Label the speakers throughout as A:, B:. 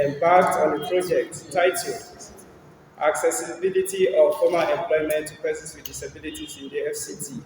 A: embarked on a project titled Accessibility of Formal Employment to Persons with Disabilities in the FCT.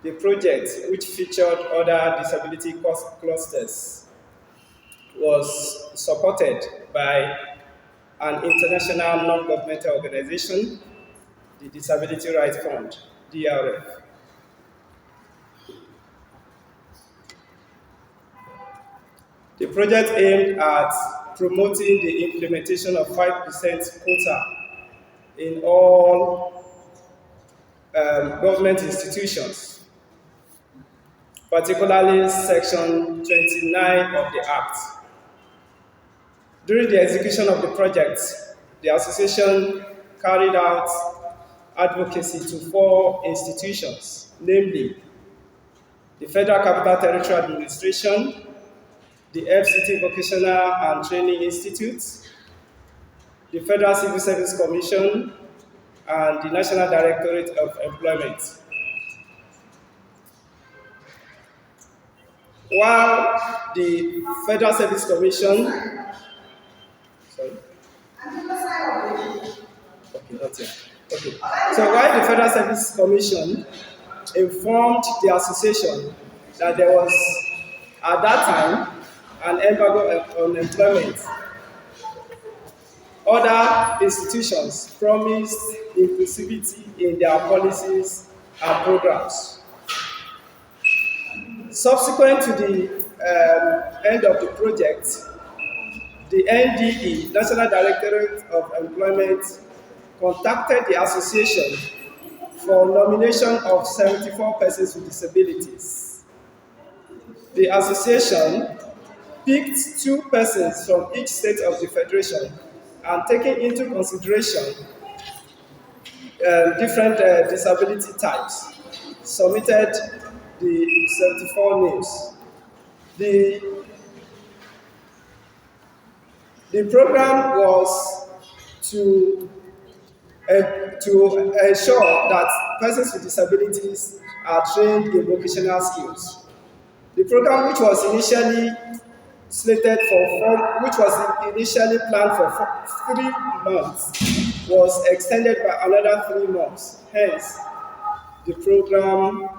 A: The project, which featured other disability clusters, was supported by an international non-governmental organization, the Disability Rights Fund, DRF. The project aimed at promoting the implementation of 5% quota in all government institutions, particularly Section 29 of the Act. During the execution of the project, the association carried out advocacy to 4 institutions, namely the Federal Capital Territory Administration, the FCT Vocational and Training Institute, the Federal Civil Service Commission, and the National Directorate of Employment. While the Federal Service Commission, So while the Federal Service Commission informed the association that there was, at that time, an embargo on employment, other institutions promised inclusivity in their policies and programs. Subsequent to the end of the project, the NDE, National Directorate of Employment, contacted the association for nomination of 74 persons with disabilities. The association picked 2 persons from each state of the federation and taking into consideration different disability types, submitted the 74 names. The program was to ensure that persons with disabilities are trained in vocational skills. The program, which was initially planned for 3 months, was extended by another 3 months. Hence, the program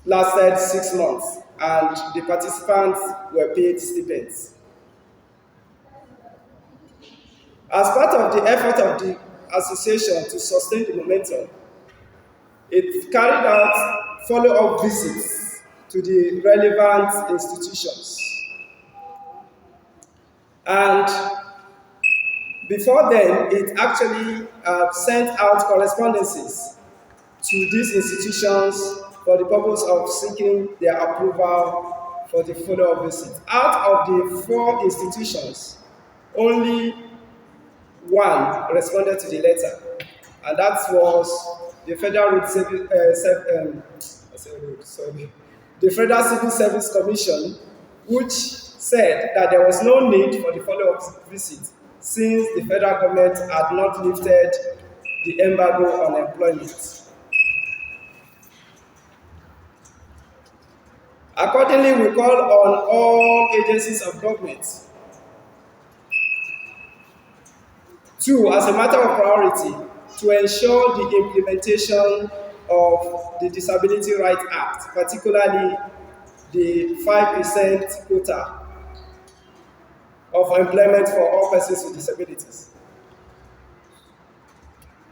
A: lasted 6 months, and the participants were paid stipends. As part of the effort of the association to sustain the momentum, it carried out follow-up visits to the relevant institutions. And before then, it actually sent out correspondences to these institutions for the purpose of seeking their approval for the follow-up visit. Out of the 4 institutions, only 1 responded to the letter, and that was the Federal Civil Service Commission, which said that there was no need for the follow-up visit since the federal government had not lifted the embargo on employment. Accordingly, we call on all agencies of government to, as a matter of priority, to ensure the implementation of the Disability Rights Act, particularly the 5% quota of employment for all persons with disabilities.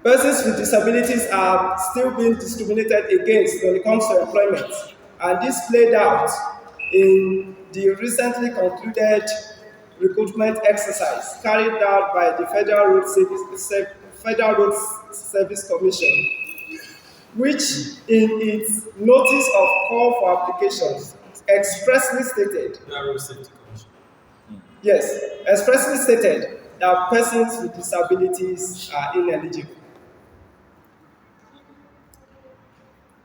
A: Persons with disabilities are still being discriminated against when it comes to employment, and this played out in the recently concluded recruitment exercise carried out by the Federal Road Service Commission, which in its notice of call for applications expressly stated that persons with disabilities are ineligible.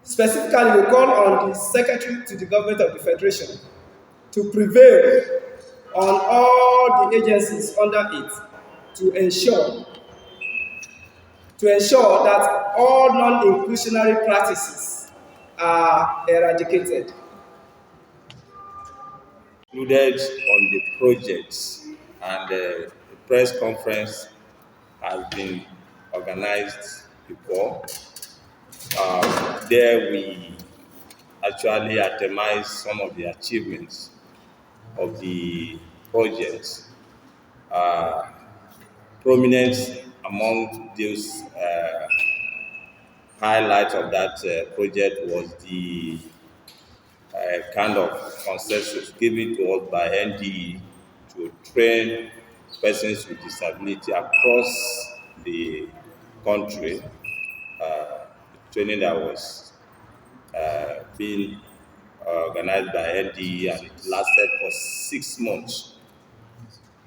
A: Specifically, we call on the Secretary to the Government of the Federation to prevail on all the agencies under it to ensure that all non-inclusionary practices are eradicated.
B: concluded on the project, and the press conference has been organized before. There we actually itemize some of the achievements of the project. Uh, Prominent among those highlights of that project was the kind of consensus given to us by NDE to train persons with disability across the country. Training that was being organized by NDE, and it lasted for 6 months.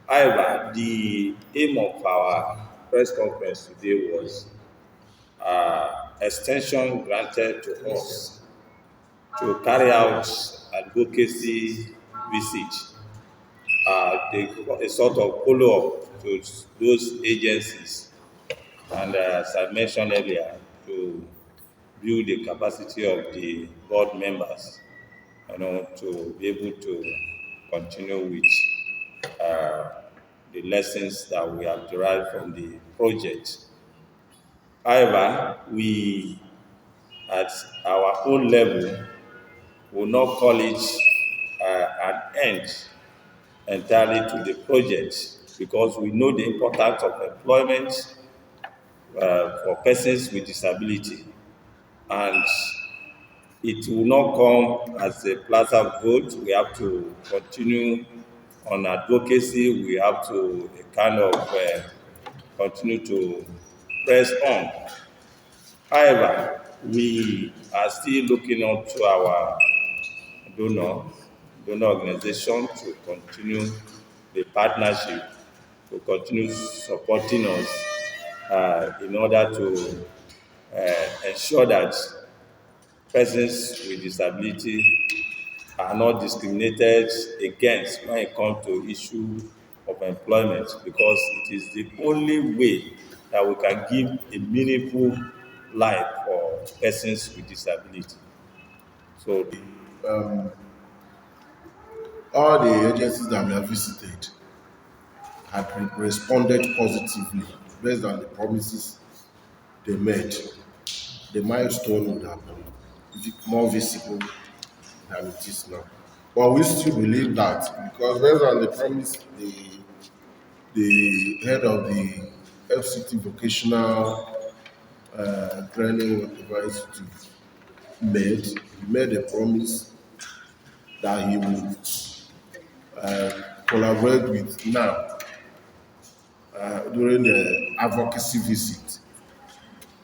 B: However, the aim of our press conference today was extension granted to us to carry out advocacy visit, a sort of follow-up to those agencies, and as I mentioned earlier, to build the capacity of the board members, to be able to continue with the lessons that we have derived from the project. However, we at our own level will not call it an end entirely to the project, because we know the importance of employment for persons with disability, and it will not come as a platter vote. We have to continue on advocacy. We have to kind of continue to press on. However, we are still looking up to our donor, donor organization to continue the partnership, to continue supporting us in order to ensure that persons with disability are not discriminated against when it comes to issue of employment, because it is the only way that we can give a meaningful life for persons with disability. So
C: All the agencies that we have visited had responded positively based on the promises they made. The milestone would have been more visible than it is now. But we still believe that, because based on the promise the head of the FCT vocational training whatever institute he made a promise that he would collaborate with NAB during the advocacy visit.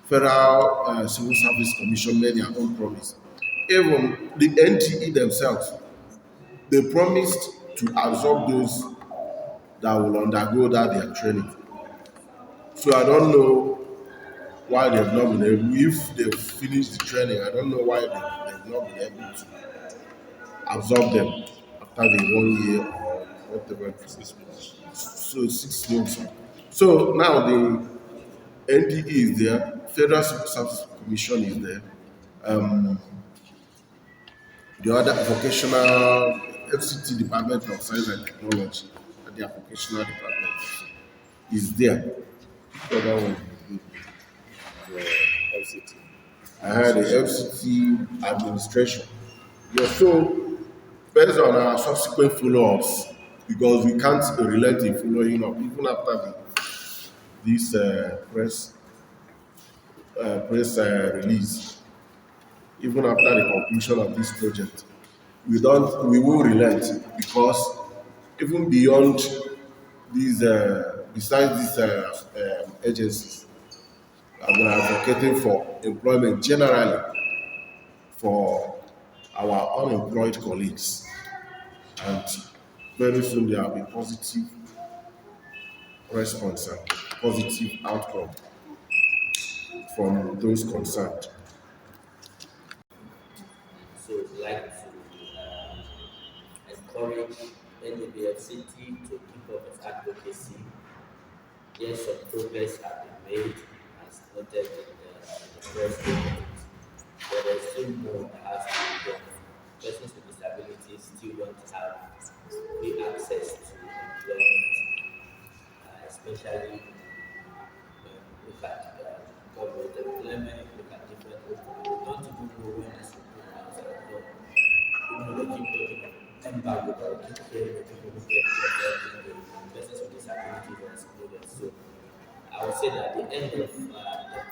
C: Federal Civil Service Commission made their own promise. Even the NTE themselves, they promised to absorb those that will undergo that their training. So I don't know why they've not been able, if they've finished the training, I don't know why they've not been able to absorb them after the 1 year or whatever. 6 months. So 6 months. So now the NDE is there, Federal Civil Service Commission is there, the other vocational FCT Department of Science and Technology, and their vocational department is there. The other one,
B: the FCT.
C: I had the FCT administration. Yeah, so based on our subsequent follow-ups, because we can't relent in following up, even after this press release, even after the completion of this project, we will relent, because even beyond these, besides these agencies, we are advocating for employment generally for our unemployed colleagues, and very soon there will be positive response and positive outcome from those concerned.
D: So we'd like to encourage NAB FCT to keep up its advocacy. Yes, some progress has been made, as noted in the press statement, but there's still more that has to be done. Persons with disabilities still don't have free access to employment, especially look at government employment, look at different openings. We don't even know when these recruitments are done. Even though they keep talking of embargo, but we keep hearing of people who get jobs every day, persons with disabilities are excluded. So I would say that the end of the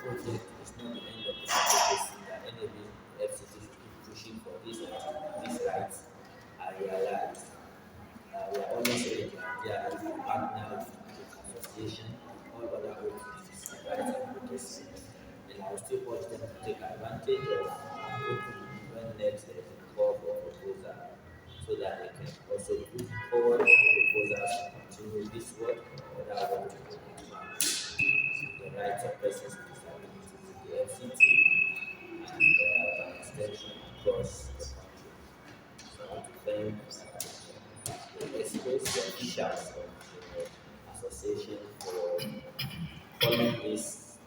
D: project is not the end of the advocacy, that NAB FCT should keep pushing for these rights are realized. We are always saying that there is a partner with association, all other OPs, rights advocacy, and I will still urge them to take advantage of opening when next there is a call for proposal, so that they can also put forward proposals to continue this work or other work to advance the rights of persons with disabilities in the FCT and by extension across the country. So I want to thank the experts, the officials of the association for calling this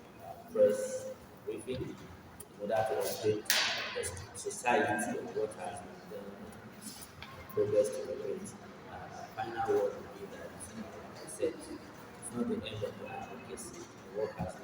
D: press briefing in order to update the society on what has been done and progress to the rate. My final word would be that, like I said, it's not the end of the advocacy. The work has